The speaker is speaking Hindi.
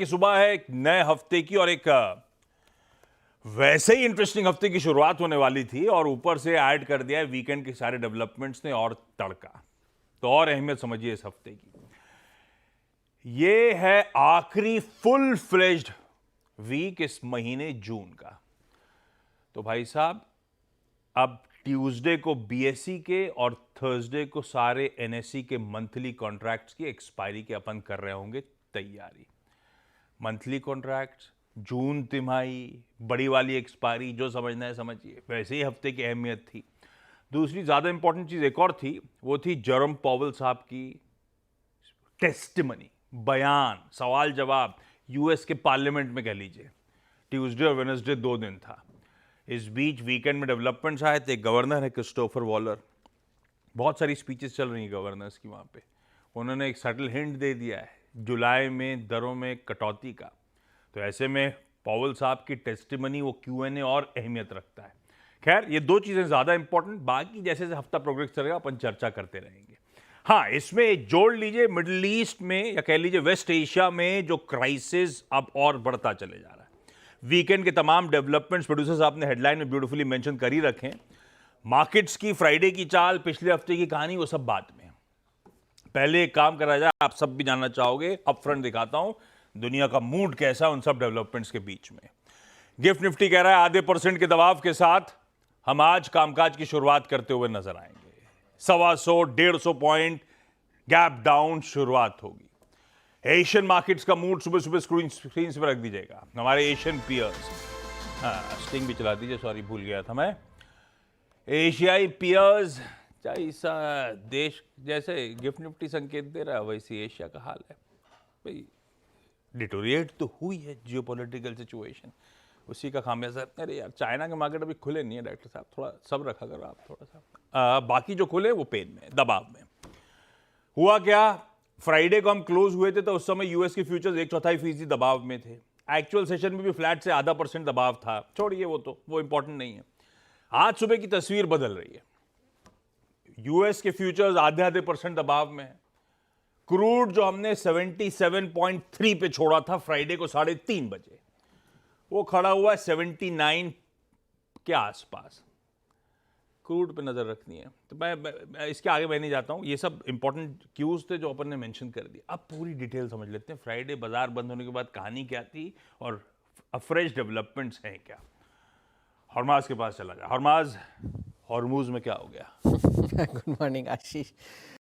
की सुबह है एक नए हफ्ते की और एक वैसे ही इंटरेस्टिंग हफ्ते की शुरुआत होने वाली थी और ऊपर से ऐड कर दिया है वीकेंड के सारे डेवलपमेंट्स ने और तड़का। तो और अहमियत समझिए इस हफ्ते की। ये है आखिरी फुल फ्लेज्ड वीक इस महीने जून का। तो भाई साहब अब ट्यूसडे को बीएसई के और थर्सडे को सारे एनएसई के मंथली कॉन्ट्रैक्ट्स की एक्सपायरी के अपन कर रहे होंगे तैयारी। मंथली कॉन्ट्रैक्ट्स, जून तिमाही, बड़ी वाली एक्सपायरी, जो समझना है समझिए। वैसे ही हफ्ते की अहमियत थी। दूसरी ज़्यादा इंपॉर्टेंट चीज़ एक और थी, वो थी जेरोम पॉवेल साहब की टेस्टिमनी, बयान, सवाल जवाब यूएस के पार्लियामेंट में कह लीजिए। ट्यूसडे और वेडनेसडे 2 दिन था। इस बीच वीकेंड में डेवलपमेंट्स आए थे। गवर्नर है क्रिस्टोफर वॉलर, बहुत सारी स्पीचेस चल रही हैं गवर्नर्स की वहाँ पे। उन्होंने एक सटल हिंट दे दिया है जुलाई में दरों में कटौती का। तो ऐसे में पॉवेल साहब की टेस्टिमनी, वो क्यूएनए और अहमियत रखता है। खैर ये 2 चीज़ें ज़्यादा इंपॉर्टेंट, बाकी जैसे जैसे हफ्ता प्रोग्रेस करेगा अपन चर्चा करते रहेंगे। हाँ, इसमें जोड़ लीजिए मिडिल ईस्ट में या कह लीजिए वेस्ट एशिया में जो क्राइसिस अब और बढ़ता चले जा रहा है। वीकेंड के तमाम डेवलपमेंट्स प्रोड्यूसर्स आपने हेडलाइन में ब्यूटीफुली मेंशन कर ही रखे हैं। मार्केट्स की फ्राइडे की चाल, पिछले हफ्ते की कहानी, वो सब बाद में। पहले एक काम करा जाए, आप सब भी जानना चाहोगे, अपफ्रंट दिखाता हूं दुनिया का मूड कैसा है उन सब डेवलपमेंट्स के बीच में। गिफ्ट निफ्टी कह रहा है आधे % के दबाव के साथ हम आज कामकाज की शुरुआत करते हुए नजर आएंगे। 125-150 पॉइंट गैप डाउन शुरुआत होगी। एशियन मार्केट्स का मूड सुबह सुबह स्क्रीन पर रख दीजिएगा। हमारे एशियन पियर्स, स्टिंग भी चला दीजिए, सॉरी भूल गया था मैं। एशियाई पियर्स जैसा देश जैसे गिफ्ट निफ्टी संकेत दे रहा है, वैसी एशिया का हाल है भाई। डिटोरिएट तो हुई है जियोपॉलिटिकल सिचुएशन, उसी का खामियाजा। अरे यार, चाइना के मार्केट अभी खुले नहीं है डॉक्टर साहब, थोड़ा सब रखा करो आप थोड़ा सा। बाकी जो खुले वो पेन में, दबाव में। हुआ क्या, फ्राइडे को हम क्लोज हुए थे तो उस समय यूएस के फ्यूचर्स 1/4% दबाव में थे। एक्चुअल सेशन में भी फ्लैट से आधा % दबाव था। छोड़िए वो इंपॉर्टेंट नहीं है। आज सुबह की तस्वीर बदल रही है। यूएस के फ्यूचर्स आधे % दबाव में है। क्रूड जो हमने 77.3 पे छोड़ा था फ्राइडे को 3:30 बजे, वो खड़ा हुआ है 79 के आसपास। क्रूड पे नजर रखनी है। तो मैं इसके आगे मैं नहीं जाता हूं। ये सब इंपॉर्टेंट क्यूज थे जो अपन ने मेंशन कर दिए। अब पूरी डिटेल समझ लेते हैं, फ्राइडे बाजार बंद होने के बाद कहानी क्या थी और फ्रेश डेवलपमेंट्स हैं क्या। हरमाज के पास चला जाए। हरमाज, हॉर्मूज में क्या हो गया? गुड मॉर्निंग आशीष।